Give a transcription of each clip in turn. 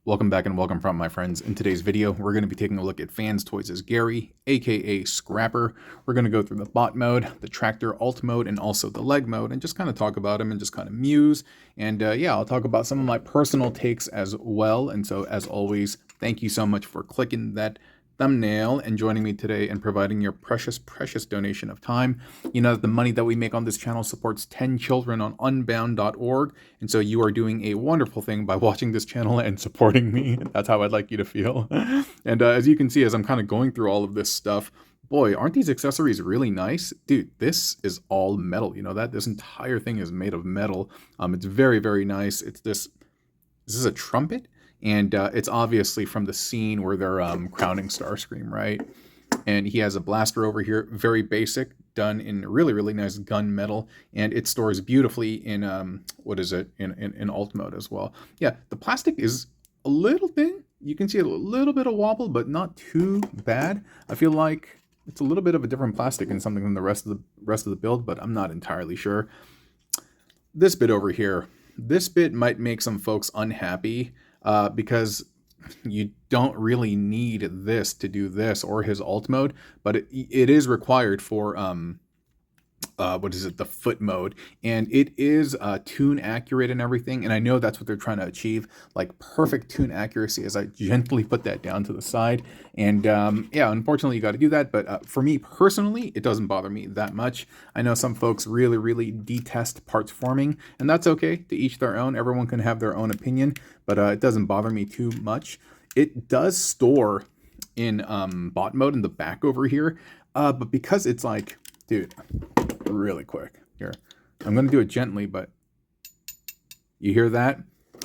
Welcome back and welcome from my friends. In today's video, we're going to be taking a look at Fans Toys' Gary, aka Scrapper. We're going to go through the bot mode, the tractor alt mode, and also the leg mode, and just kind of talk about him and just kind of muse. And yeah, I'll talk about some of my personal takes as well. And so, as always, thank you so much for clicking that thumbnail and joining me today and providing your precious donation of time. You know that the money that we make on this channel supports 10 children on unbound.org, and so you are doing a wonderful thing by watching this channel and supporting me. That's how I'd like you to feel. And as you can see, as I'm kind of going through all of this stuff, boy, aren't these accessories really nice? Dude, this is all metal. You know that? This entire thing is made of metal. It's very nice. This is a trumpet? And it's obviously from the scene where they're crowning Starscream, right? And he has a blaster over here, very basic, done in really nice gun metal, and it stores beautifully in in alt mode as well. Yeah, the plastic is a little thin. You can see a little bit of wobble, but not too bad. I feel like it's a little bit of a different plastic and something than the rest of the build, but I'm not entirely sure. This bit over here, this bit might make some folks unhappy. Because you don't really need this to do this or his alt mode, but it is required for the foot mode, and it is tune accurate and everything, and I know that's what they're trying to achieve, like perfect tune accuracy, as I gently put that down to the side. And yeah, unfortunately you got to do that, but for me personally, it doesn't bother me that much. I know some folks really detest parts forming, and that's okay, to each their own. Everyone can have their own opinion, but it doesn't bother me too much. It does store in bot mode in the back over here, but because it's like, dude, really quick here, I'm going to do it gently, but you hear that?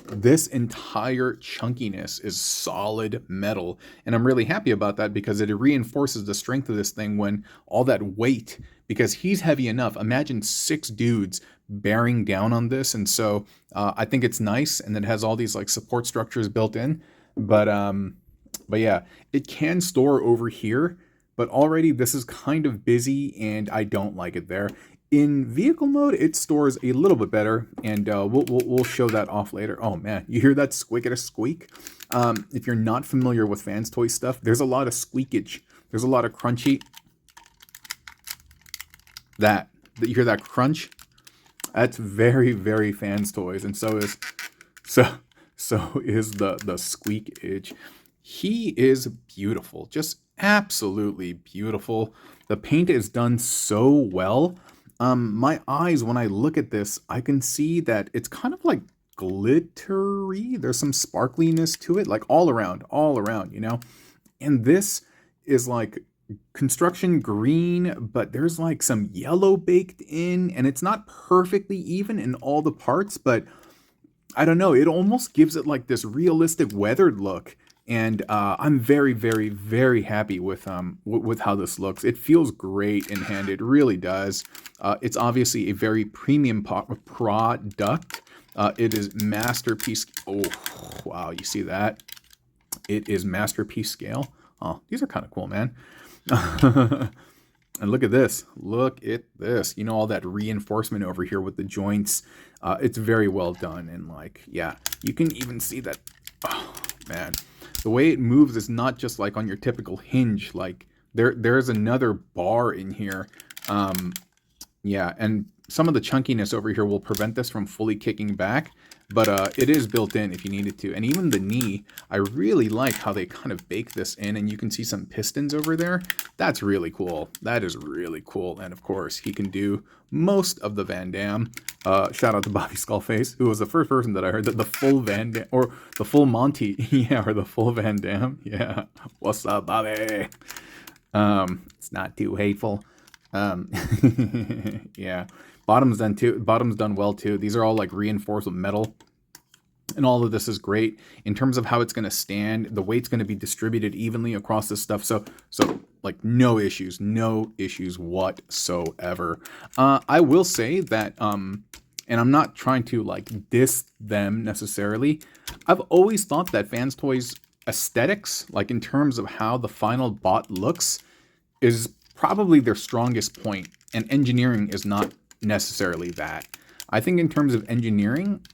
This entire chunkiness is solid metal, and I'm really happy about that because it reinforces the strength of this thing when all that weight, because he's heavy enough. Imagine 6 dudes bearing down on this, and so I think it's nice, and it has all these like support structures built in. But yeah, it can store over here, but already this is kind of busy and I don't like it there. In vehicle mode, it stores a little bit better, and we'll show that off later. Oh man, you hear that squeak at a squeak? If you're not familiar with Fans Toy stuff, there's a lot of squeakage. There's a lot of crunchy. That you hear that crunch? That's very Fans Toys, and so is the squeakage. He is beautiful, just absolutely beautiful. The paint is done so well. My eyes, when I look at this, I can see that it's kind of like glittery. There's some sparkliness to it, like all around, you know? And this is like construction green, but there's like some yellow baked in, and it's not perfectly even in all the parts, but I don't know, it almost gives it like this realistic weathered look. And I'm very happy with how this looks. It feels great in hand. It really does. It's obviously a very premium product. It is masterpiece. Oh wow, you see that? It is masterpiece scale. Oh, these are kind of cool, man. And look at this. Look at this. You know, all that reinforcement over here with the joints. It's very well done. And like, yeah, you can even see that. Oh man. The way it moves is not just like on your typical hinge. Like there's another bar in here. Yeah, and some of the chunkiness over here will prevent this from fully kicking back, but it is built in if you need it to. And even the knee, I really like how they kind of bake this in, and you can see some pistons over there. That's really cool. That is really cool. And of course, he can do most of the Van Damme. Shout out to Bobby Skullface, who was the first person that I heard that the full Van Damme, or the full Monty, yeah, or the full Van Damme, yeah. What's up, Bobby? It's not too hateful. Yeah, bottom's done well too. These are all like reinforced with metal, and all of this is great in terms of how it's going to stand. The weight's going to be distributed evenly across this stuff, so like no issues whatsoever. I will say that and I'm not trying to like diss them necessarily. I've always thought that Fans Toys aesthetics, like in terms of how the final bot looks, is probably their strongest point, and engineering is not necessarily that. I think in terms of engineering,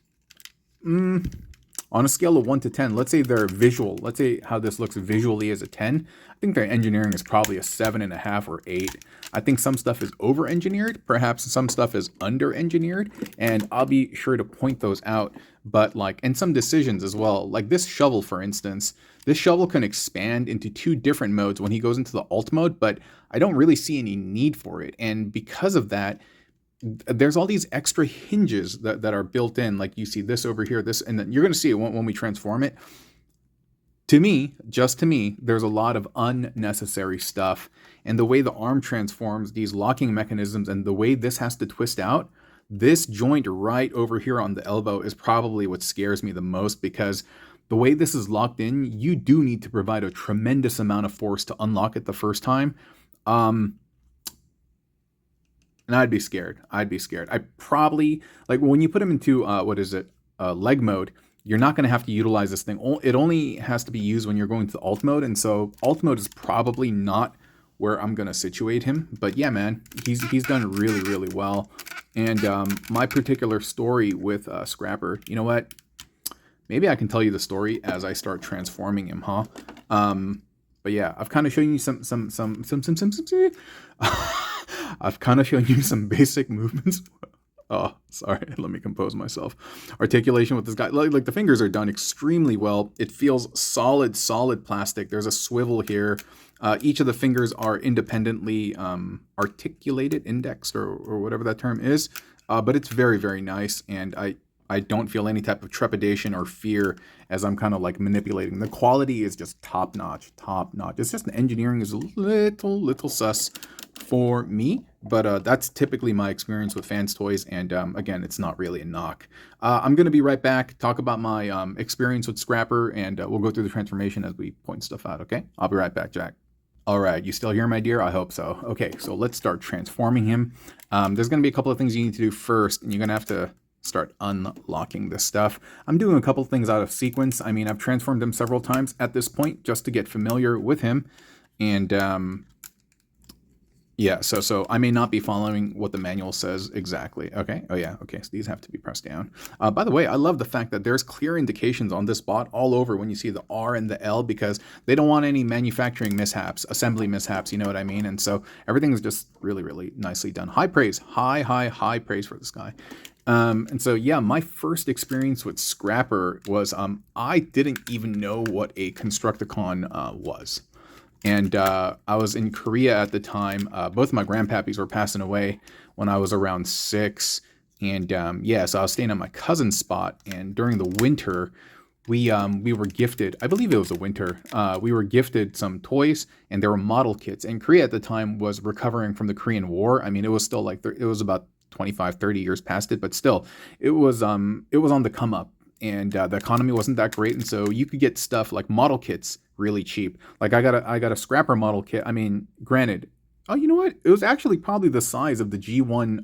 On a scale of 1 to 10, let's say they're visual. Let's say how this looks visually as a 10. I think their engineering is probably a 7.5 or 8. I think some stuff is over-engineered. Perhaps some stuff is under-engineered. And I'll be sure to point those out. But like, and some decisions as well. Like this shovel, for instance. This shovel can expand into 2 different modes when he goes into the alt mode. But I don't really see any need for it. And because of that, there's all these extra hinges that are built in. Like you see this over here, this, and then you're going to see it when we transform it. To me, just to me, there's a lot of unnecessary stuff. And the way the arm transforms, these locking mechanisms, and the way this has to twist out, this joint right over here on the elbow is probably what scares me the most, because the way this is locked in, you do need to provide a tremendous amount of force to unlock it the first time. And I'd be scared. I probably, like when you put him into, leg mode, you're not going to have to utilize this thing. It only has to be used when you're going to alt mode. And so alt mode is probably not where I'm going to situate him. But yeah, man, he's done really, really well. And my particular story with Scrapper, you know what? Maybe I can tell you the story as I start transforming him, huh? But yeah, I've kind of shown you some I've kind of shown you some basic movements. Oh, sorry. Let me compose myself. Articulation with this guy. Like the fingers are done extremely well. It feels solid plastic. There's a swivel here. Each of the fingers are independently articulated, indexed, or whatever that term is. But it's very, very nice. And I don't feel any type of trepidation or fear as I'm kind of like manipulating. The quality is just top notch. It's just the engineering is a little sus for me, but that's typically my experience with Fans Toys, and again, it's not really a knock. I'm going to be right back, talk about my experience with Scrapper, and we'll go through the transformation as we point stuff out, okay? I'll be right back, Jack. All right, you still here, my dear? I hope so. Okay, so let's start transforming him. There's going to be a couple of things you need to do first, and you're going to have to start unlocking this stuff. I'm doing a couple things out of sequence. I mean, I've transformed him several times at this point just to get familiar with him, and yeah, so I may not be following what the manual says exactly. Okay. Oh yeah. Okay. So these have to be pressed down. By the way, I love the fact that there's clear indications on this bot all over when you see the R and the L, because they don't want any manufacturing mishaps, assembly mishaps. You know what I mean? And so everything is just really, really nicely done. High praise, high praise for this guy. And so yeah, my first experience with Scrapper was I didn't even know what a Constructicon was. And I was in Korea at the time. Both my grandpappies were passing away when I was around 6. And yeah, so I was staying at my cousin's spot. And during the winter, we were gifted, I believe it was the winter, we were gifted some toys, and there were model kits. And Korea at the time was recovering from the Korean War. I mean, it was still like, it was about 25, 30 years past it, but still, it was on the come up. And the economy wasn't that great, and so you could get stuff like model kits really cheap. Like I got a Scrapper model kit. I mean, granted, oh, you know what? It was actually probably the size of the G1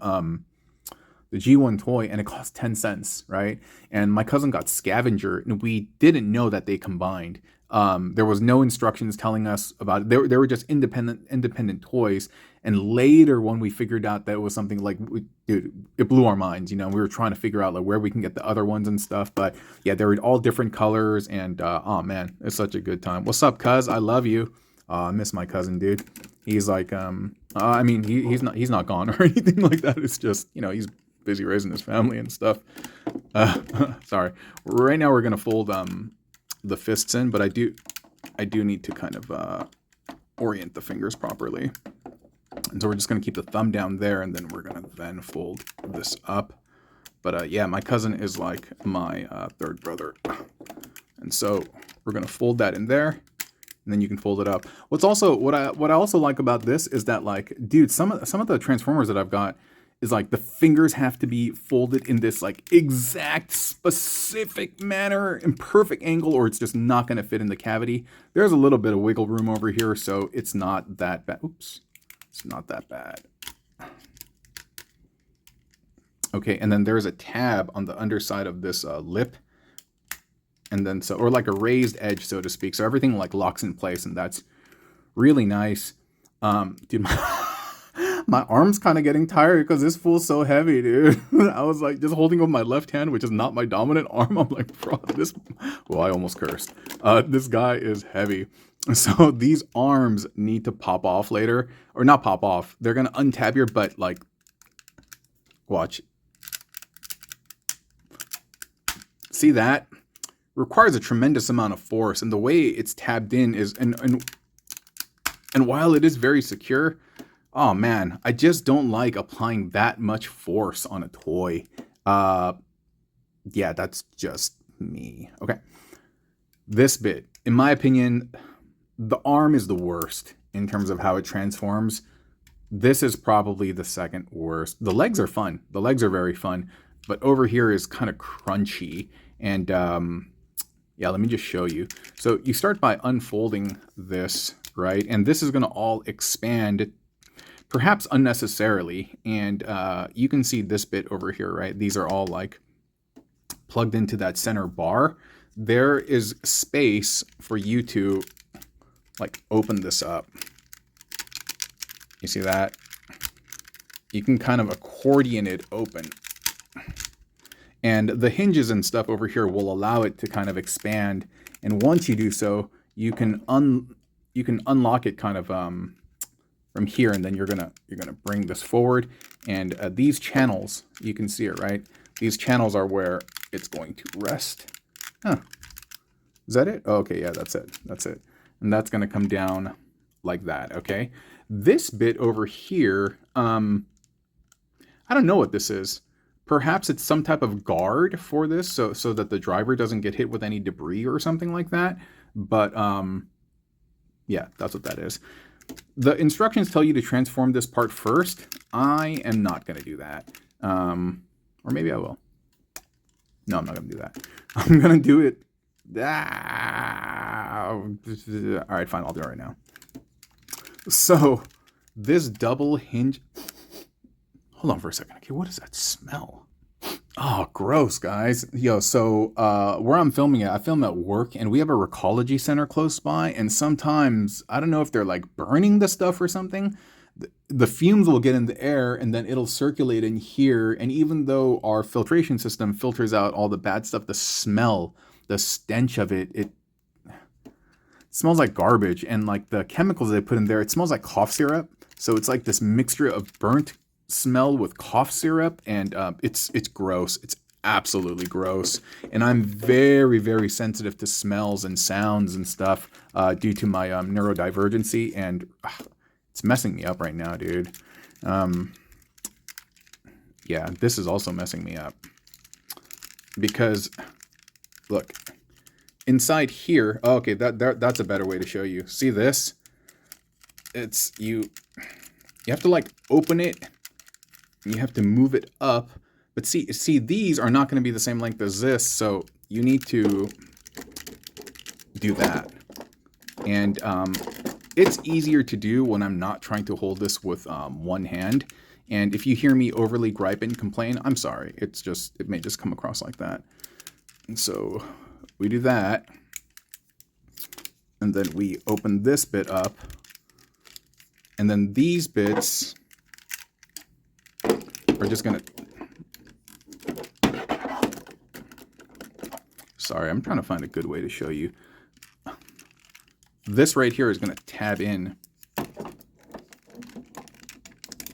toy, and it cost 10 cents, right? And my cousin got Scavenger, and we didn't know that they combined. There was no instructions telling us about it. They were just independent toys. And later, when we figured out that it was something like, dude, it blew our minds. You know, we were trying to figure out like where we can get the other ones and stuff. But yeah, they were all different colors, and oh man, it's such a good time. What's up, cuz? I love you. I miss my cousin, dude. He's like, I mean, he's not gone or anything like that. It's just, you know, he's busy raising his family and stuff. Sorry. Right now, we're gonna fold the fists in, but I do need to kind of orient the fingers properly. And so we're just going to keep the thumb down there, and then we're going to then fold this up. But yeah, my cousin is like my third brother. And so we're going to fold that in there, and then you can fold it up. What I also like about this is that, like, dude, some of the Transformers that I've got is like the fingers have to be folded in this like exact specific manner in perfect angle, or it's just not going to fit in the cavity. There's a little bit of wiggle room over here, so it's not that bad. Oops. It's not that bad. Okay, and then there's a tab on the underside of this lip, and then or like a raised edge, so to speak. So everything like locks in place, and that's really nice. Dude, My arm's kind of getting tired because this fool's so heavy, dude. I was like just holding with my left hand, which is not my dominant arm. I'm like, bro, this. Well, I almost cursed. This guy is heavy. So these arms need to pop off later, or not pop off. They're gonna untab your butt. Like, watch. See that? Requires a tremendous amount of force, and the way it's tabbed in is, and while it is very secure. Oh man, I just don't like applying that much force on a toy. Yeah, that's just me. Okay. This bit, in my opinion, the arm is the worst in terms of how it transforms. This is probably the second worst. The legs are fun. The legs are very fun, but over here is kind of crunchy. And yeah, let me just show you. So you start by unfolding this, right? And this is going to all expand, perhaps unnecessarily. And you can see this bit over here, right? These are all like plugged into that center bar. There is space for you to like open this up. You see that? You can kind of accordion it open. And the hinges and stuff over here will allow it to kind of expand. And once you do so, you can unlock it kind of from here, and then you're gonna bring this forward. And these channels, you can see it, right? These channels are where it's going to rest. Huh. Is that it? Oh, okay, yeah, that's it. That's it. And that's gonna come down like that, okay? This bit over here, I don't know what this is. Perhaps it's some type of guard for this, so that the driver doesn't get hit with any debris or something like that. But yeah, that's what that is. The instructions tell you to transform this part first. I am not going to do that. Or maybe I will. No, I'm not going to do that. I'm going to do it. All right, fine. I'll do it right now. So this double hinge. Hold on for a second. Okay, what does that smell? Oh, gross, guys. Yo, so where I'm filming it, I film at work, and we have a recology center close by, and sometimes, I don't know if they're like burning the stuff or something, the fumes will get in the air, and then it'll circulate in here, and even though our filtration system filters out all the bad stuff, the smell, the stench of it, it smells like garbage, and like the chemicals they put in there, it smells like cough syrup, so it's like this mixture of burnt smell with cough syrup, and it's gross. It's absolutely gross, and I'm very, very sensitive to smells and sounds and stuff due to my neurodivergency, and it's messing me up right now, dude. Yeah, this is also messing me up because look inside here. Oh, okay, that's a better way to show you. See this? It's you have to like open it. You have to move it up, but see, these are not going to be the same length as this, so you need to do that. And it's easier to do when I'm not trying to hold this with one hand. And if you hear me overly gripe and complain, I'm sorry. It may just come across like that. And so we do that, and then we open this bit up, and then these bits. We're just gonna, sorry, I'm trying to find a good way to show you. This right here is gonna tab in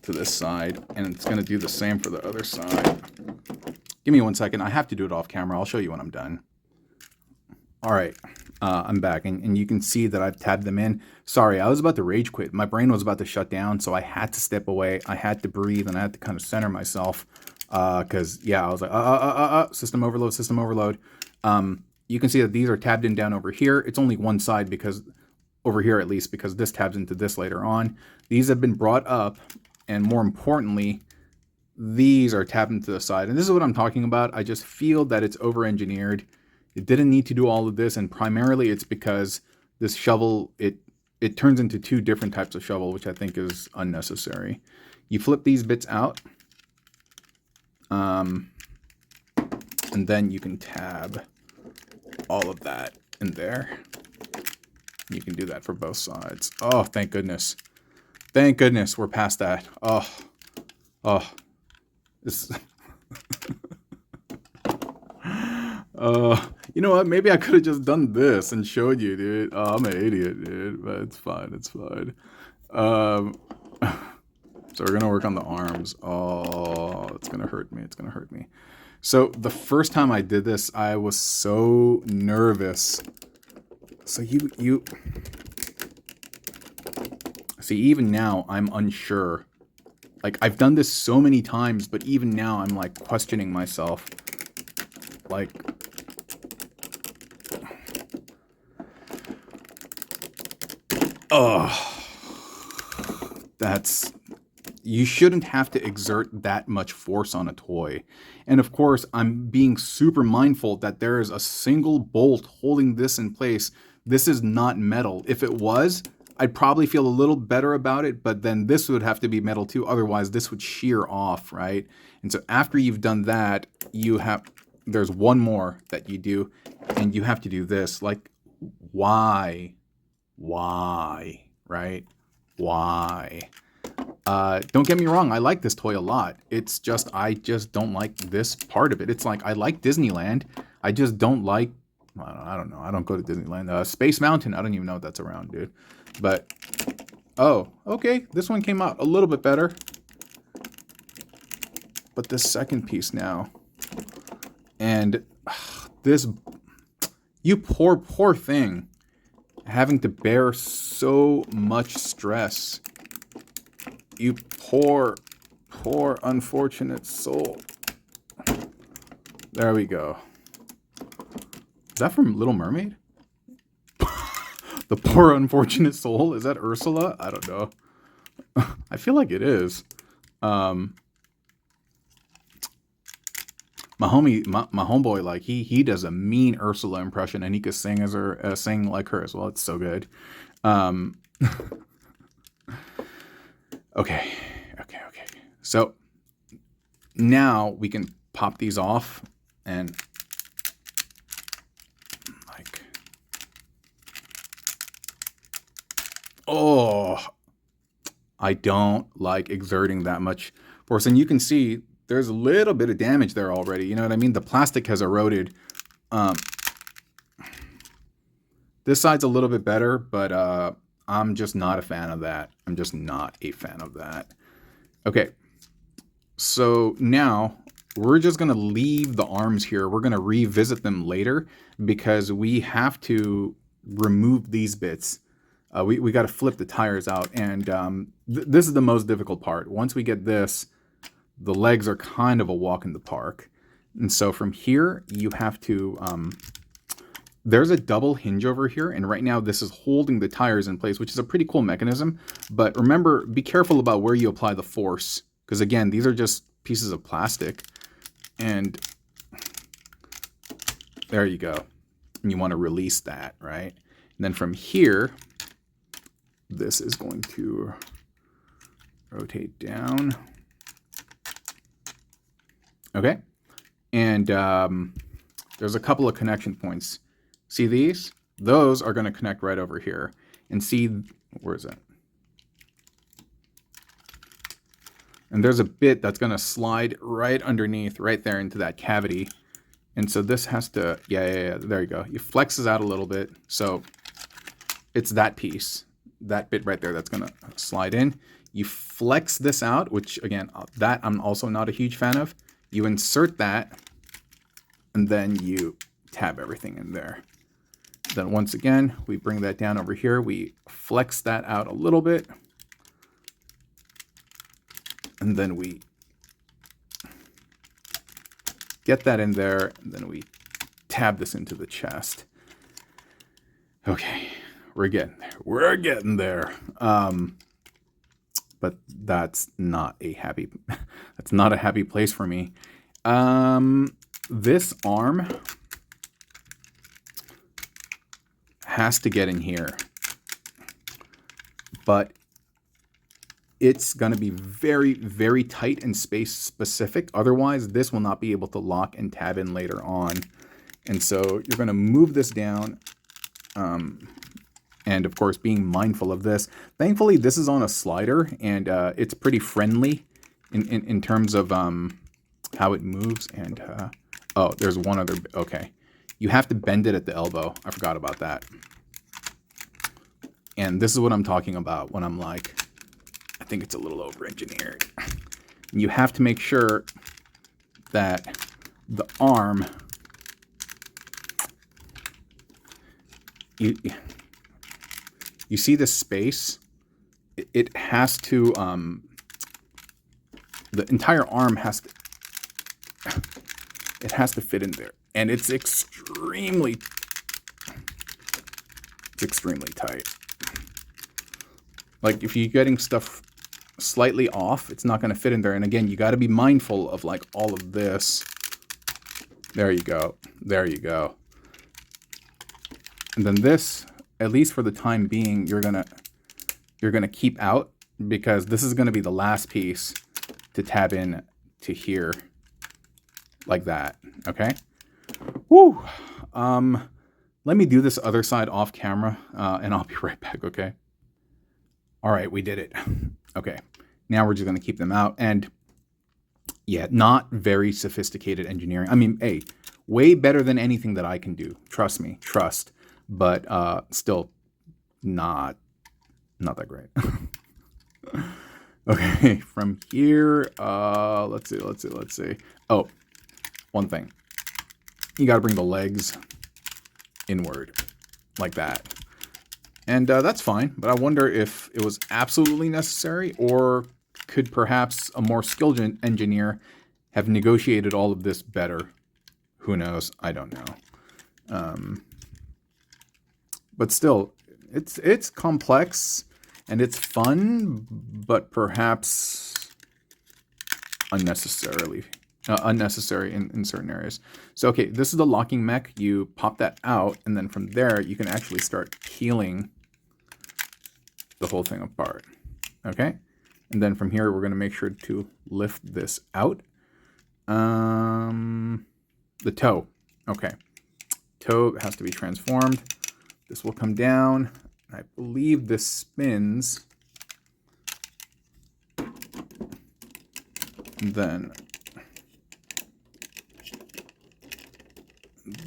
to this side, and it's gonna do the same for the other side. Give me 1 second. I have to do it off camera. I'll show you when I'm done. All right, I'm back, and you can see that I've tabbed them in. Sorry, I was about to rage quit. My brain was about to shut down, so I had to step away. I had to breathe, and I had to kind of center myself because, yeah, I was like, system overload, system overload. You can see that these are tabbed in down over here. It's only one side because, over here at least, because this tabs into this later on. These have been brought up, and more importantly, these are tabbed into the side. And this is what I'm talking about. I just feel that it's over-engineered. It didn't need to do all of this, and primarily it's because this shovel, it turns into two different types of shovel, which I think is unnecessary. You flip these bits out, and then you can tab all of that in there. You can do that for both sides. Oh, thank goodness. Thank goodness we're past that. Oh, this. You know what? Maybe I could have just done this and showed you, dude. Oh, I'm an idiot, dude. But it's fine. It's fine. So we're gonna work on the arms. Oh, it's gonna hurt me. It's gonna hurt me. So the first time I did this, I was so nervous. So you see, even now I'm unsure. Like, I've done this so many times, but even now I'm like questioning myself. Like, you shouldn't have to exert that much force on a toy. And of course, I'm being super mindful that there is a single bolt holding this in place. This is not metal. If it was, I'd probably feel a little better about it, but then this would have to be metal too. Otherwise, this would shear off, right? And so after you've done that, there's one more that you do, and you have to do this. Like, why, right? Why? Don't get me wrong, I like this toy a lot. It's just, I just don't like this part of it. It's like, I like Disneyland. I just don't like, I don't know. I don't go to Disneyland. Space Mountain, I don't even know if that's around, dude. But, oh, okay. This one came out a little bit better. But this second piece now. And this, you poor thing. Having to bear so much stress. You poor unfortunate soul. There we go. Is that from Little Mermaid? The poor unfortunate soul? Is that Ursula? I don't know. I feel like it is. My homeboy, like he does a mean Ursula impression, and he could sing as her, sing like her as well. It's so good. Okay. So now we can pop these off and like, oh, I don't like exerting that much force. And you can see there's a little bit of damage there already. You know what I mean? The plastic has eroded. This side's a little bit better, but I'm just not a fan of that. I'm just not a fan of that. Okay. So now we're just going to leave the arms here. We're going to revisit them later because we have to remove these bits. We got to flip the tires out. And this is the most difficult part. Once we get this, the legs are kind of a walk in the park. And so from here, you have to... there's a double hinge over here, and right now this is holding the tires in place, which is a pretty cool mechanism. But remember, be careful about where you apply the force, because again, these are just pieces of plastic. And there you go. And you want to release that, right? And then from here, this is going to rotate down. Okay. And there's a couple of connection points. See these? Those are going to connect right over here. And see, where is it? And there's a bit that's going to slide right underneath, right there into that cavity. And so this has to, yeah, there you go. You flex this out a little bit. So it's that piece, that bit right there that's going to slide in. You flex this out, which again, that I'm also not a huge fan of. You insert that, and then you tab everything in there. Then once again, we bring that down over here. We flex that out a little bit. And then we get that in there. And then we tab this into the chest. Okay, we're getting there. We're getting there. But that's not a happy place for me. This arm has to get in here, but it's going to be very, very tight and space specific. Otherwise, this will not be able to lock and tab in later on. And so you're going to move this down. And of course, being mindful of this. Thankfully, this is on a slider, and it's pretty friendly in terms of how it moves. And oh, there's one other. Okay, you have to bend it at the elbow. I forgot about that. And this is what I'm talking about when I'm like, I think it's a little over-engineered. You have to make sure that the arm, you see this space? It has to, the entire arm has to, it has to fit in there. And it's extremely tight. Like, if you're getting stuff slightly off, it's not going to fit in there. And again, you got to be mindful of like all of this. There you go. There you go. And then this, at least for the time being, you're gonna keep out, because this is gonna be the last piece to tab in to here, like that. Okay. Woo. Let me do this other side off camera, and I'll be right back. Okay. All right, we did it. Okay, now we're just gonna keep them out, and yeah, not very sophisticated engineering. I mean, hey, way better than anything that I can do. Trust me, trust. But still not that great. Okay, from here, let's see. Oh, one thing. You got to bring the legs inward like that. And that's fine, but I wonder if it was absolutely necessary, or could perhaps a more skilled engineer have negotiated all of this better? Who knows? I don't know. But still, it's complex and it's fun, but perhaps unnecessary in certain areas. So, okay, this is the locking mech. You pop that out, and then from there, you can actually start peeling the whole thing apart. Okay? And then from here, we're going to make sure to lift this out. The toe. Okay. Toe has to be transformed. This will come down. I believe this spins. And then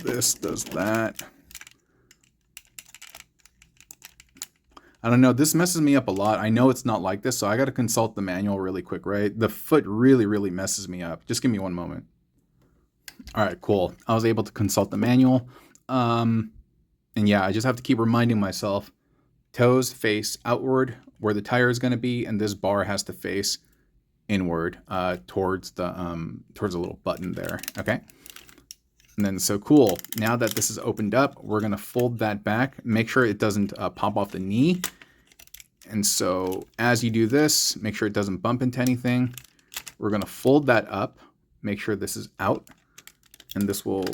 this does that. I don't know. This messes me up a lot. I know it's not like this, so I got to consult the manual really quick, right? The foot really messes me up. Just give me one moment. All right, cool. I was able to consult the manual. And yeah, I just have to keep reminding myself, toes face outward where the tire is going to be, and this bar has to face inward towards the little button there. Okay. And then, so cool. Now that this is opened up, we're going to fold that back. Make sure it doesn't pop off the knee. And so as you do this, make sure it doesn't bump into anything. We're going to fold that up. Make sure this is out. And this will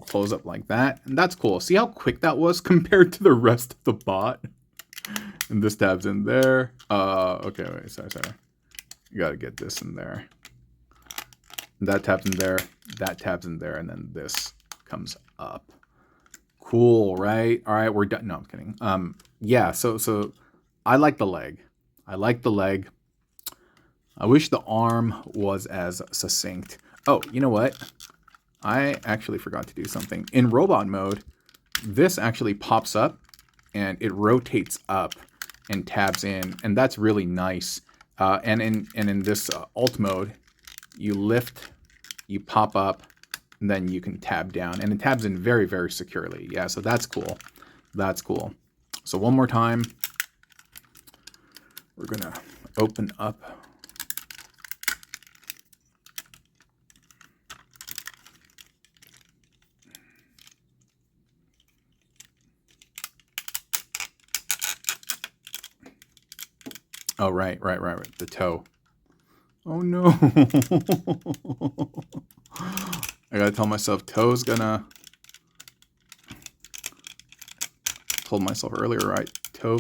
close up like that. And that's cool. See how quick that was compared to the rest of the bot? And this tabs in there. Okay, wait, sorry. You got to get this in there. That tabs in there, that tabs in there, and then this comes up. Cool, right? All right, we're done. No, I'm kidding. Yeah, so I like the leg. I wish the arm was as succinct. Oh, you know what? I actually forgot to do something. In robot mode, this actually pops up and it rotates up and tabs in, and that's really nice. And in this alt mode, you lift, you pop up, and then you can tab down, and it tabs in very securely. Yeah, so that's cool. That's cool. So one more time, we're gonna open up. Oh, right. The toe. Oh no. I gotta tell myself toe's gonna. Told myself earlier, right? Toe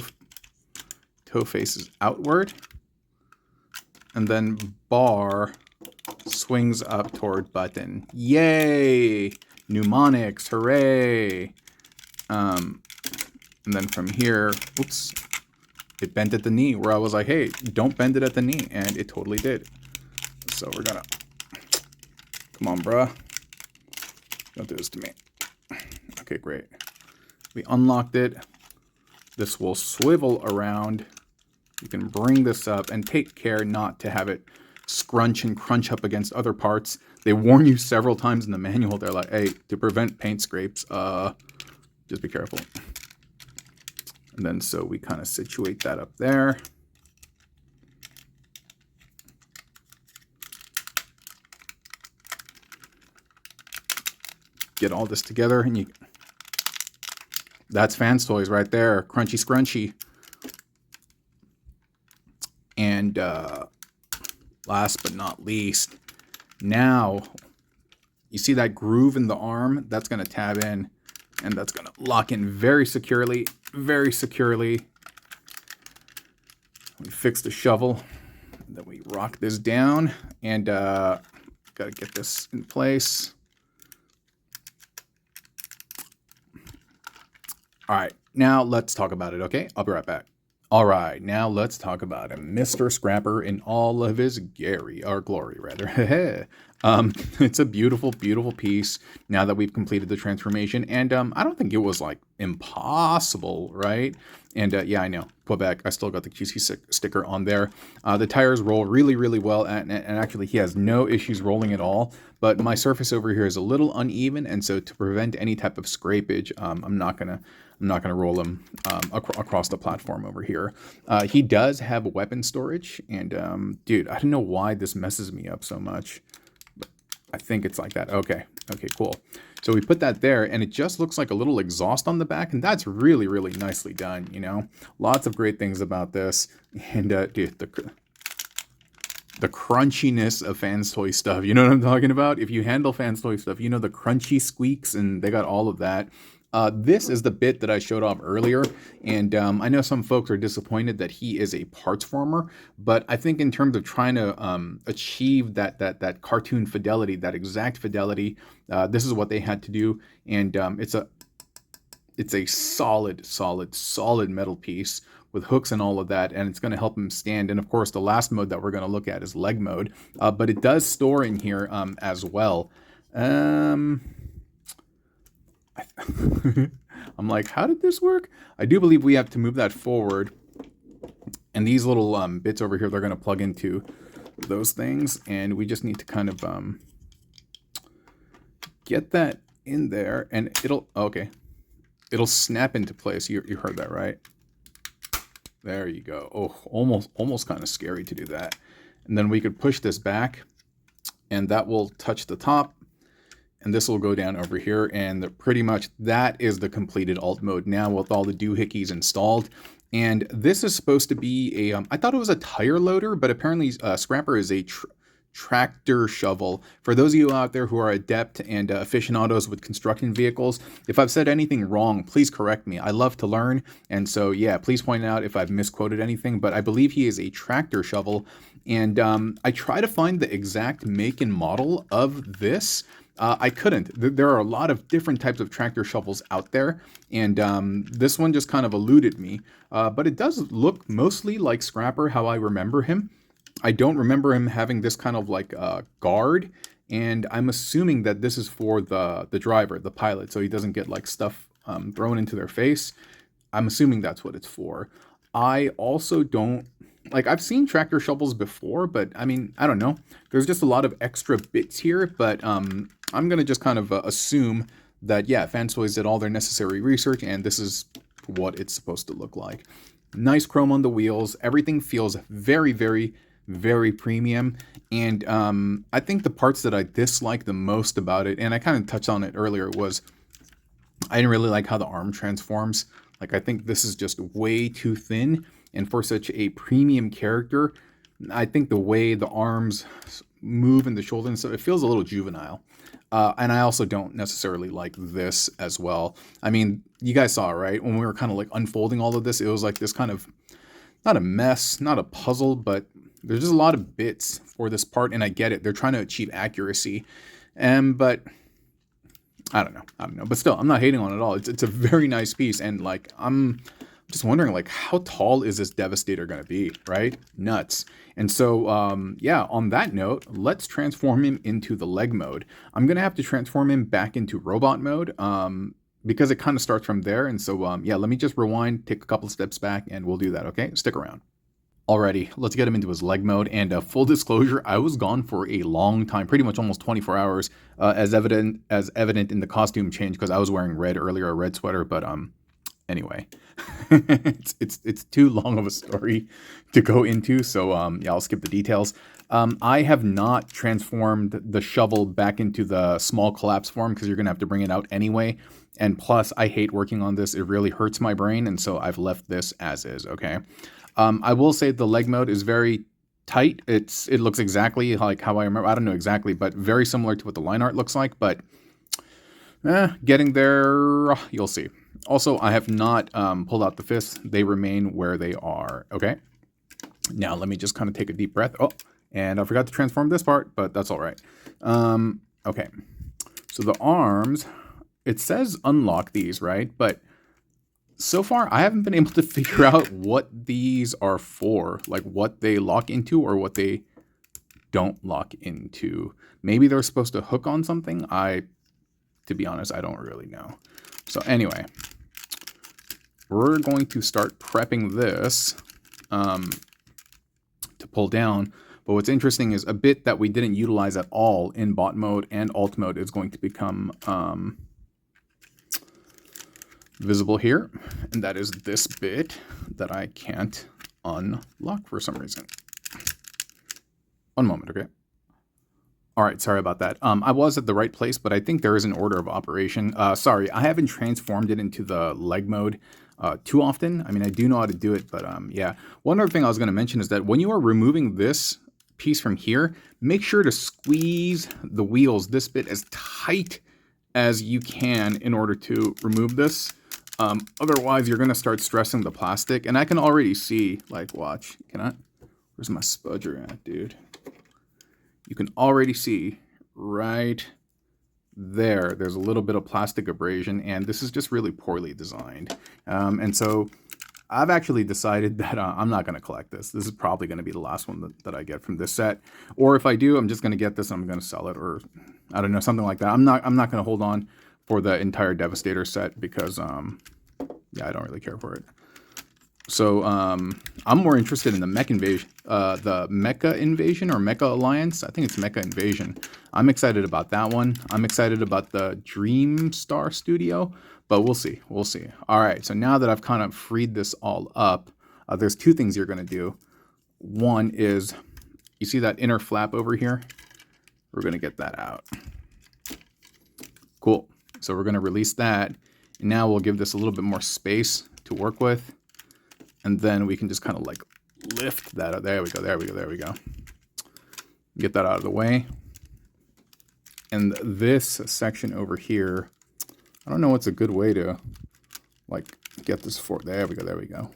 faces outward. And then bar swings up toward button. Yay! Mnemonics, hooray! And then from here, oops, it bent at the knee, where I was like, hey, don't bend it at the knee. And it totally did. So we're gonna, come on, bruh. Don't do this to me. Okay, great. We unlocked it. This will swivel around. You can bring this up and take care not to have it scrunch and crunch up against other parts. They warn you several times in the manual. They're like, hey, to prevent paint scrapes, just be careful. And then so we kind of situate that up there. Get all this together, and that's Fans Toys right there. Crunchy scrunchy. And last but not least, now you see that groove in the arm? That's going to tab in, and that's going to lock in very securely, very securely. We fix the shovel, and then we rock this down, and got to get this in place. All right, now let's talk about it, okay? I'll be right back. All right, now let's talk about him, Mr. Scrapper in all of his glory, rather. It's a beautiful, beautiful piece now that we've completed the transformation. And I don't think it was, like, impossible, right? And yeah, I know, Quebec, I still got the QC sticker on there. The tires roll really, really well, and actually he has no issues rolling at all. But my surface over here is a little uneven, and so to prevent any type of scrapage, I'm not gonna roll him across the platform over here. He does have weapon storage, and dude, I don't know why this messes me up so much, but I think it's like that. Okay, cool. So we put that there, and it just looks like a little exhaust on the back, and that's really, really nicely done, you know? Lots of great things about this, and dude, the crunchiness of Fans Toy stuff, you know what I'm talking about? If you handle Fans Toy stuff, you know the crunchy squeaks, and they got all of that. This is the bit that I showed off earlier, and I know some folks are disappointed that he is a parts former, but I think in terms of trying to achieve that cartoon fidelity, that exact fidelity, this is what they had to do, and it's a solid metal piece with hooks and all of that, and it's going to help him stand. And of course, the last mode that we're going to look at is leg mode, but it does store in here as well. I'm like, how did this work? I do believe we have to move that forward, and these little bits over here, they're going to plug into those things, and we just need to kind of get that in there, and it'll snap into place. You heard that, right? There you go. Oh, almost kind of scary to do that. And then we could push this back, and that will touch the top, and this will go down over here, and pretty much that is the completed alt mode now with all the doohickeys installed. And this is supposed to be a, I thought it was a tire loader, but apparently Scrapper is a tractor shovel. For those of you out there who are adept and aficionados with construction vehicles, if I've said anything wrong, please correct me. I love to learn, and so yeah, please point out if I've misquoted anything, but I believe he is a tractor shovel. And I try to find the exact make and model of this. I couldn't. There are a lot of different types of tractor shovels out there, and this one just kind of eluded me. But it does look mostly like Scrapper, how I remember him. I don't remember him having this kind of like guard, and I'm assuming that this is for the driver, the pilot, so he doesn't get like stuff thrown into their face. I'm assuming that's what it's for. I also don't, like, I've seen tractor shovels before, but I mean, I don't know. There's just a lot of extra bits here, but I'm going to just kind of assume that, yeah, Fans Toys did all their necessary research, and this is what it's supposed to look like. Nice chrome on the wheels. Everything feels very, very, very premium. And I think the parts that I dislike the most about it, and I kind of touched on it earlier, was I didn't really like how the arm transforms. Like, I think this is just way too thin. And for such a premium character, I think the way the arms move and the shoulder and stuff, it feels a little juvenile. And I also don't necessarily like this as well. I mean, you guys saw, right? When we were kind of like unfolding all of this, it was like this kind of, not a mess, not a puzzle, but there's just a lot of bits for this part. And I get it. They're trying to achieve accuracy. But I don't know. But still, I'm not hating on it at all. It's a very nice piece. And like, I'm just wondering, like, how tall is this Devastator going to be, right? Nuts. And so, yeah, on that note, let's transform him into the leg mode. I'm going to have to transform him back into robot mode, because it kind of starts from there. And so, yeah, let me just rewind, take a couple steps back, and we'll do that, okay? Stick around. Alrighty, let's get him into his leg mode. And full disclosure, I was gone for a long time, pretty much almost 24 hours, as evident in the costume change, because I was wearing red earlier, a red sweater. But anyway, it's too long of a story to go into, so yeah, I'll skip the details. I have not transformed the shovel back into the small collapse form because you're gonna have to bring it out anyway. And plus, I hate working on this; it really hurts my brain, and so I've left this as is. Okay. I will say the leg mode is very tight. It looks exactly like how I remember. I don't know exactly, but very similar to what the line art looks like. But getting there, you'll see. Also, I have not pulled out the fists. They remain where they are. Okay. Now let me just kind of take a deep breath. Oh, and I forgot to transform this part, but that's all right. Okay. So the arms, it says unlock these, right? But so far, I haven't been able to figure out what these are for, like what they lock into or what they don't lock into. Maybe they're supposed to hook on something. To be honest, I don't really know. So anyway, we're going to start prepping this to pull down. But what's interesting is a bit that we didn't utilize at all in bot mode and alt mode is going to become visible here, and that is this bit that I can't unlock for some reason. One moment, okay? All right, sorry about that. I was at the right place, but I think there is an order of operation. Sorry, I haven't transformed it into the leg mode too often. I mean, I do know how to do it, but yeah. One other thing I was going to mention is that when you are removing this piece from here, make sure to squeeze the wheels, this bit, as tight as you can in order to remove this. Otherwise, you're going to start stressing the plastic. And I can already see, like, watch. Where's my spudger at, dude? You can already see right there. There's a little bit of plastic abrasion, and this is just really poorly designed. And so I've actually decided that I'm not going to collect this. This is probably going to be the last one that I get from this set. Or if I do, I'm just going to get this and I'm going to sell it, or I don't know, something like that. I'm not going to hold on for the entire Devastator set because, yeah, I don't really care for it. So I'm more interested in the Mecha Invasion or Mecha Alliance. I think it's Mecha Invasion. I'm excited about that one. I'm excited about the Dream Star Studio, but we'll see. We'll see. All right, so now that I've kind of freed this all up, there's two things you're going to do. One is, you see that inner flap over here? We're going to get that out. Cool. So we're going to release that. And now we'll give this a little bit more space to work with. And then we can just kind of like lift that up. There we go, there we go, there we go. Get that out of the way. And this section over here, I don't know what's a good way to like get this for. There we go, there we go.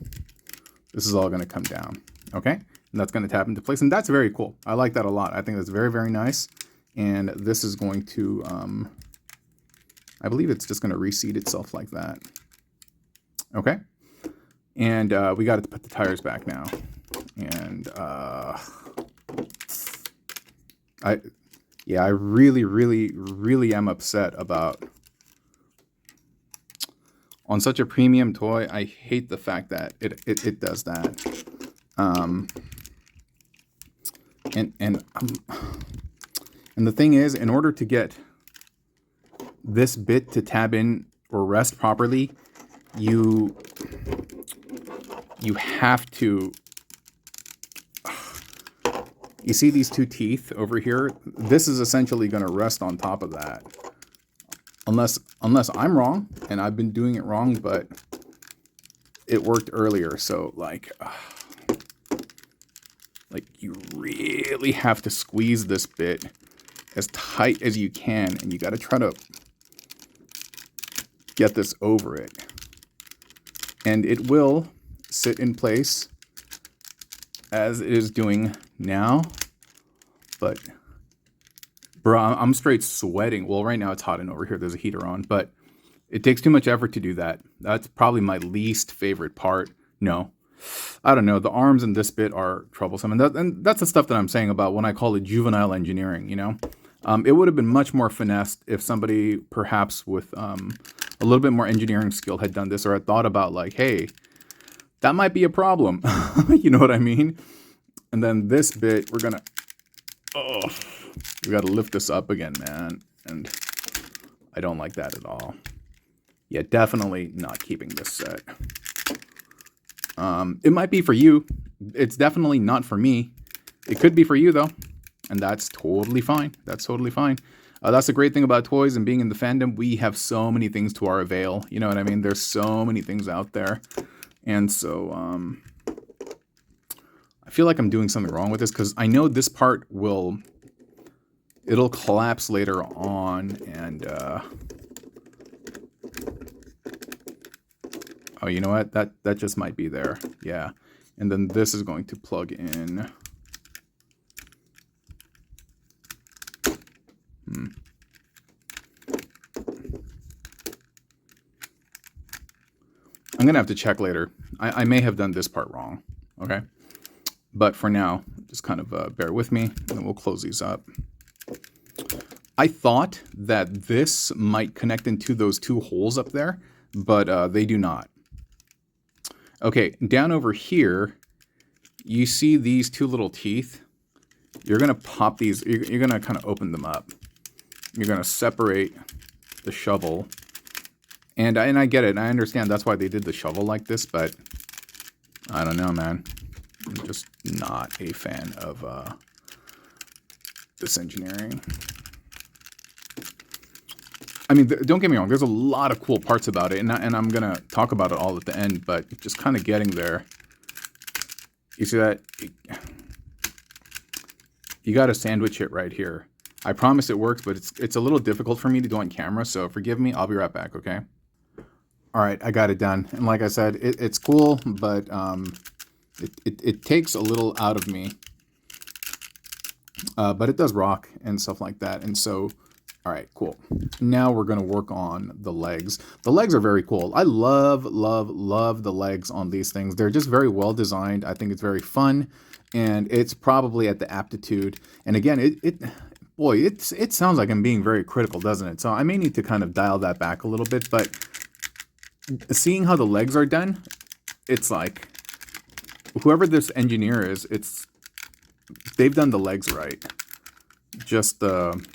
This is all going to come down, okay? And that's going to tap into place. And that's very cool. I like that a lot. I think that's very, very nice. And this is going to, I believe it's just going to reseat itself like that. Okay. And we got to put the tires back now. And I really, really, really am upset about, on such a premium toy, I hate the fact that it does that. And the thing is, in order to get this bit to tab in or rest properly, you have to, you see these two teeth over here? This is essentially going to rest on top of that. Unless I'm wrong, and I've been doing it wrong, but it worked earlier. So like you really have to squeeze this bit as tight as you can, and you got to try to get this over it. And it will sit in place as it is doing now, but Bro, I'm straight sweating. Well, right now it's hot and over here there's a heater on, but it takes too much effort to do that. That's probably my least favorite part. No, I don't know. The arms in this bit are troublesome. And that's the stuff that I'm saying about when I call it juvenile engineering, you know? It would have been much more finessed if somebody perhaps with a little bit more engineering skill had done this, or had thought about like, hey, that might be a problem. You know what I mean? And then this bit, we're gonna, oh, we gotta lift this up again, man. And I don't like that at all. Yeah, definitely not keeping this set. It might be for you. It's definitely not for me. It could be for you though. And that's totally fine. That's totally fine. That's the great thing about toys and being in the fandom. We have so many things to our avail. You know what I mean? There's so many things out there. And so I feel like I'm doing something wrong with this because I know this part it'll collapse later on. And oh, you know what? That just might be there. Yeah. And then this is going to plug in. I'm gonna have to check later. I may have done this part wrong, okay? But for now, just kind of bear with me, and then we'll close these up. I thought that this might connect into those two holes up there, but they do not. Okay, down over here, you see these two little teeth. You're gonna pop these, you're gonna kind of open them up. You're gonna separate the shovel. And I get it. I understand that's why they did the shovel like this, but I don't know, man. I'm just not a fan of this engineering. I mean, don't get me wrong. There's a lot of cool parts about it, and I'm going to talk about it all at the end, but just kind of getting there. You see that? You got to sandwich it right here. I promise it works, but it's a little difficult for me to do on camera, so forgive me. I'll be right back, okay? All right, I got it done. And like I said, it's cool, but it takes a little out of me. But it does rock and stuff like that. And so, all right, cool. Now we're going to work on the legs. The legs are very cool. I love the legs on these things. They're just very well designed. I think it's very fun. And it's probably at the aptitude. And again, it sounds like I'm being very critical, doesn't it? So I may need to kind of dial that back a little bit, but seeing how the legs are done, it's like whoever this engineer is, they've done the legs right. Just that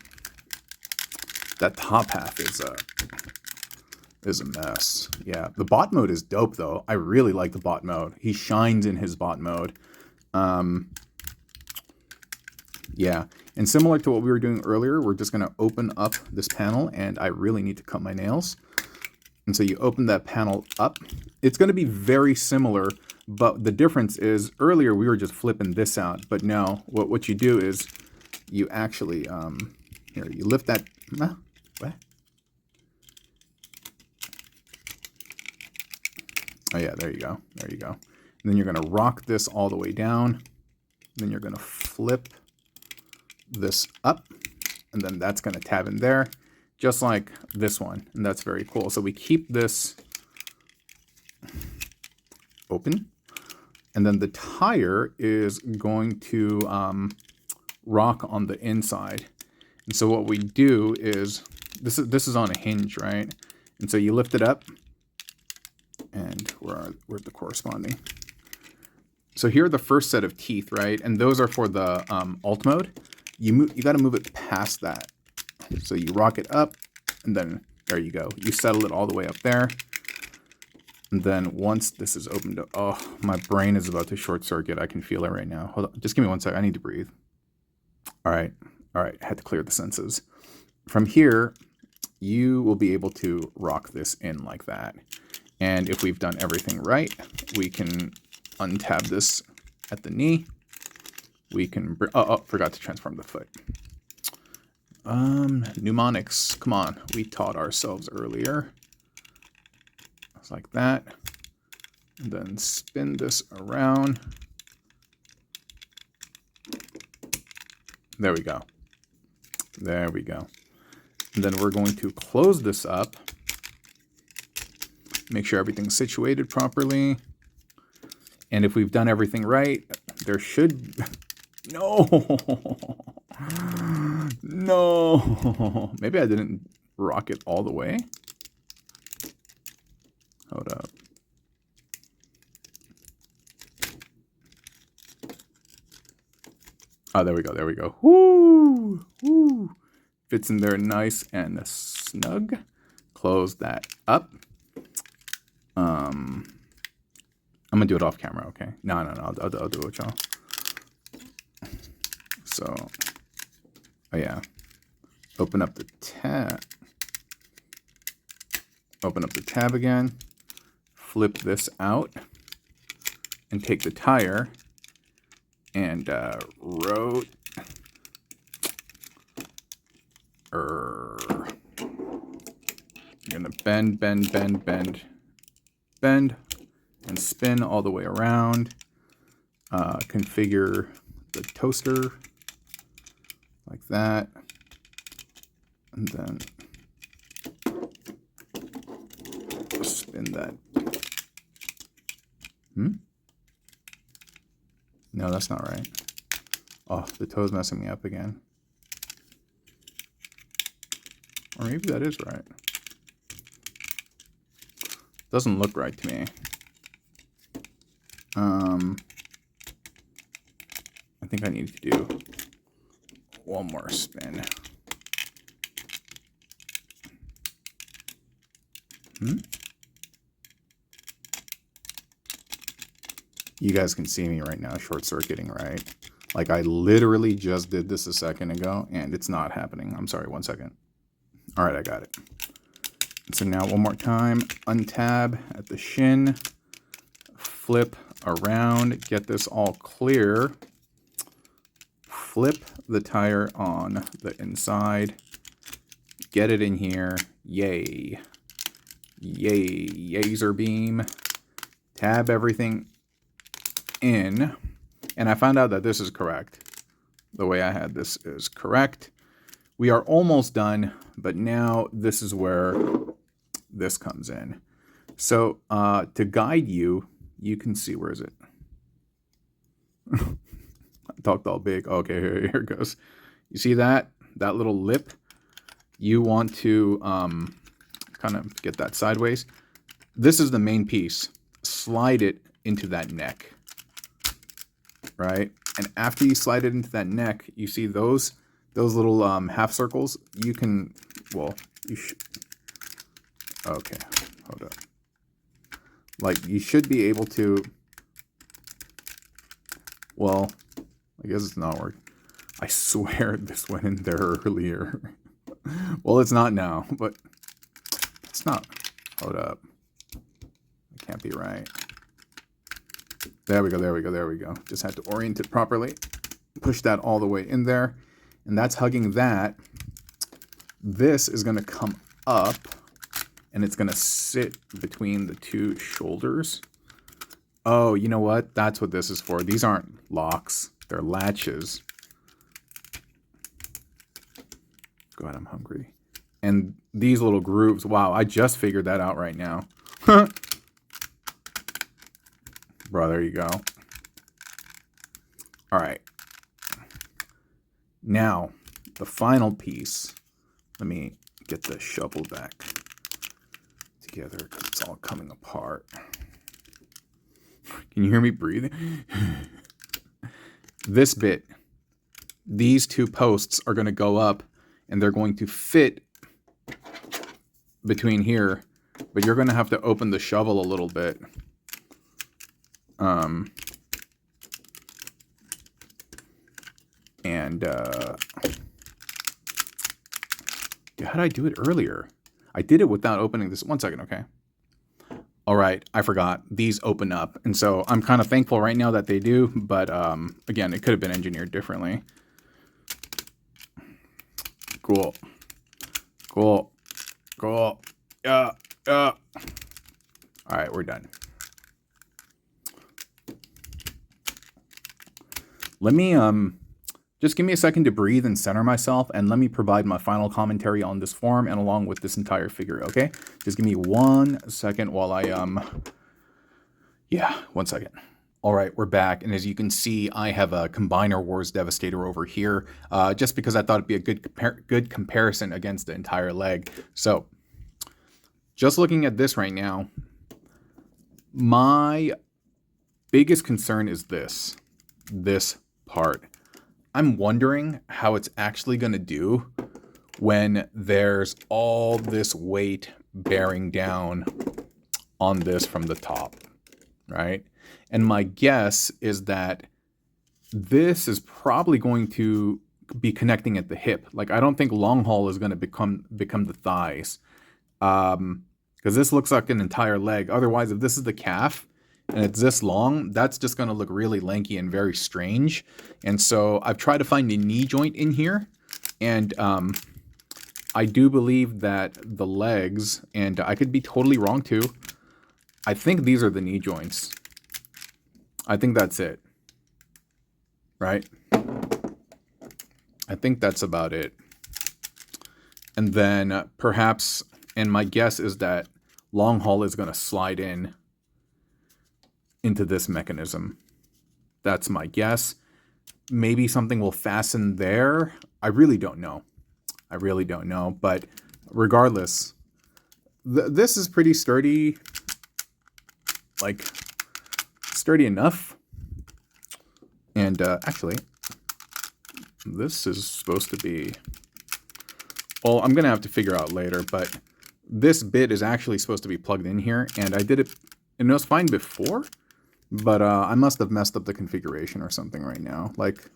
top half is a mess. Yeah, the bot mode is dope though. I really like the bot mode. He shines in his bot mode. Yeah, and similar to what we were doing earlier, we're just gonna open up this panel, and I really need to cut my nails. And so you open that panel up. It's going to be very similar, but the difference is earlier we were just flipping this out, but now what you do is you actually here you lift that. What? Oh yeah, there you go. There you go. And then you're going to rock this all the way down. Then you're going to flip this up, and then that's going to tab in there. Just like this one, and that's very cool. So we keep this open, and then the tire is going to rock on the inside. And so what we do is, this is on a hinge, right? And so you lift it up, and we're at the corresponding. So here are the first set of teeth, right? And those are for the alt mode. You got to move it past that. So you rock it up, and then there you go. You settle it all the way up there. And then once this is opened up, oh, my brain is about to short circuit. I can feel it right now. Hold on, just give me 1 second. I need to breathe. All right. I had to clear the senses. From here, you will be able to rock this in like that. And if we've done everything right, we can untab this at the knee. We can, forgot to transform the foot. Mnemonics, come on, we taught ourselves earlier. It's like that. And then spin this around. There we go. There we go. And then we're going to close this up. Make sure everything's situated properly. And if we've done everything right, there should... No! No! Maybe I didn't rock it all the way. Hold up. Oh, there we go, there we go. Woo! Woo! Fits in there nice and snug. Close that up. I'm gonna do it off camera, okay? No, I'll do it, y'all. So, oh yeah. Open up the tab. Open up the tab again. Flip this out. And take the tire. And rotate. You're gonna bend, and spin all the way around. Configure the toaster like that, and then spin that. No, that's not right. Oh, the toe's messing me up again. Or maybe that is right. Doesn't look right to me. I think I need to do one more spin. You guys can see me right now short-circuiting, right? Like I literally just did this a second ago and it's not happening. I'm sorry, 1 second. All right, I got it. So now one more time, untab at the shin, flip around, get this all clear, flip the tire on the inside, get it in here, yay, yay, yaser beam, tab everything in, and I found out that this is correct. The way I had this is correct. We are almost done, but now this is where this comes in. So to guide you, you can see, where is it? I talked all big. Okay, here it goes. You see that little lip? You want to kind of get that sideways. This is the main piece. Slide it into that neck, right? And after you slide it into that neck, you see those little half circles. You can, well, you should. Okay, hold up. Like, you should be able to, well, I guess it's not working. I swear this went in there earlier. Well, it's not now, but it's not. Hold up. It can't be right. There we go, there we go, there we go. Just had to orient it properly. Push that all the way in there. And that's hugging that. This is going to come up. And it's going to sit between the two shoulders. Oh, you know what? That's what this is for. These aren't locks. They're latches. God, I'm hungry. And these little grooves. Wow, I just figured that out right now. Bro, there you go. All right. Now, the final piece. Let me get the shovel back together because it's all coming apart. Can you hear me breathing? This bit, these two posts are going to go up and they're going to fit between here, but you're going to have to open the shovel a little bit. How did I do it earlier? I did it without opening this. 1 second, okay. All right, I forgot. These open up. And so I'm kind of thankful right now that they do. But again, it could have been engineered differently. Cool. Cool. Cool. Yeah. All right, we're done. Let me Just give me a second to breathe and center myself, and let me provide my final commentary on this form and along with this entire figure, okay? Just give me 1 second while I, yeah, 1 second. All right, we're back, and as you can see, I have a Combiner Wars Devastator over here, just because I thought it'd be a good comparison against the entire leg. So, just looking at this right now, my biggest concern is this part. I'm wondering how it's actually going to do when there's all this weight bearing down on this from the top, right? And my guess is that this is probably going to be connecting at the hip. Like, I don't think long haul is going to become the thighs, because this looks like an entire leg. Otherwise, if this is the calf and it's this long, that's just going to look really lanky and very strange. And so I've tried to find a knee joint in here, and I do believe that the legs, and I could be totally wrong too, I think these are the knee joints. I think that's it, right? I think that's about it. And then perhaps, and my guess is that long haul is going to slide into this mechanism. That's my guess. Maybe something will fasten there. I really don't know. But regardless, this is pretty sturdy. Like, sturdy enough. And actually, this is supposed to be, well, I'm going to have to figure out later, but this bit is actually supposed to be plugged in here, and I did it, and it was fine before, but I must have messed up the configuration or something right now. Like,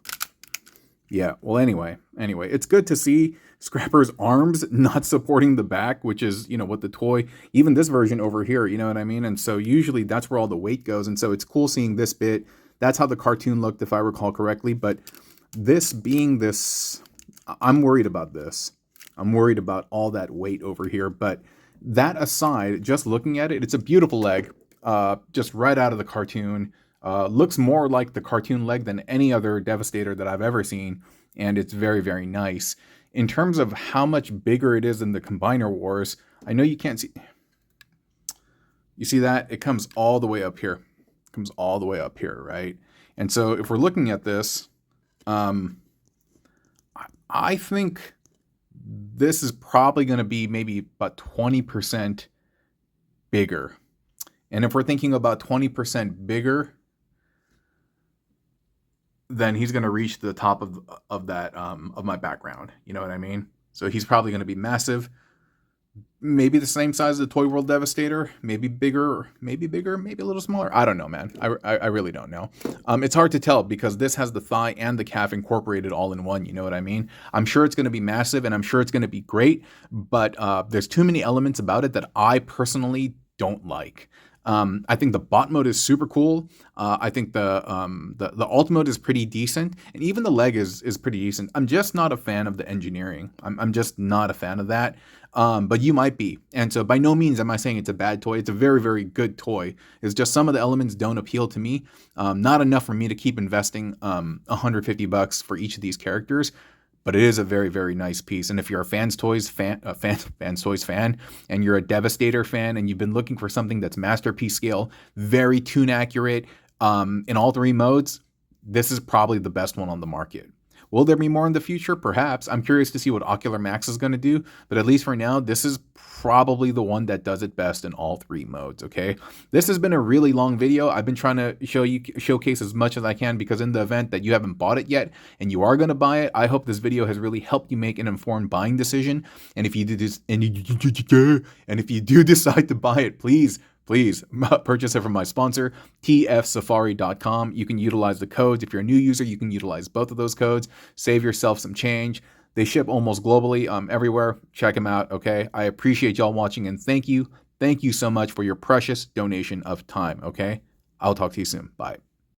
yeah, well, anyway, it's good to see Scrapper's arms not supporting the back, which is, you know, what the toy, even this version over here, you know what I mean? And so usually that's where all the weight goes. And so it's cool seeing this bit. That's how the cartoon looked, if I recall correctly. But this being this, I'm worried about this. I'm worried about all that weight over here. But that aside, just looking at it, it's a beautiful leg, just right out of the cartoon. Looks more like the cartoon leg than any other Devastator that I've ever seen, and it's very, very nice. In terms of how much bigger it is than the Combiner Wars, I know you can't see. You see that? It comes all the way up here. It comes all the way up here, right? And so if we're looking at this, I think this is probably going to be maybe about 20% bigger. And if we're thinking about 20% bigger, then he's going to reach the top of that of my background. You know what I mean? So he's probably going to be massive. Maybe the same size as the Toy World Devastator. Maybe bigger, maybe a little smaller. I don't know, man. I really don't know. It's hard to tell because this has the thigh and the calf incorporated all in one. You know what I mean? I'm sure it's going to be massive, and I'm sure it's going to be great. But there's too many elements about it that I personally don't like. I think the bot mode is super cool. I think the alt mode is pretty decent, and even the leg is pretty decent. I'm just not a fan of the engineering. I'm just not a fan of that. But you might be, and so by no means am I saying it's a bad toy. It's a very, very good toy. It's just some of the elements don't appeal to me. Not enough for me to keep investing $150 for each of these characters. But it is a very, very nice piece. And if you're a Fans Toys fan, and you're a Devastator fan, and you've been looking for something that's masterpiece scale, very tune accurate, in all three modes, this is probably the best one on the market. Will there be more in the future? Perhaps. I'm curious to see what Ocular Max is going to do, but at least for now, this is probably the one that does it best in all three modes, okay? This has been a really long video. I've been trying to showcase as much as I can, because in the event that you haven't bought it yet and you are going to buy it, I hope this video has really helped you make an informed buying decision. And if you do this, and if you do decide to buy it, please purchase it from my sponsor, tfsafari.com. You can utilize the codes. If you're a new user, you can utilize both of those codes. Save yourself some change. They ship almost globally, everywhere. Check them out, okay? I appreciate y'all watching, and thank you. Thank you so much for your precious donation of time, okay? I'll talk to you soon. Bye.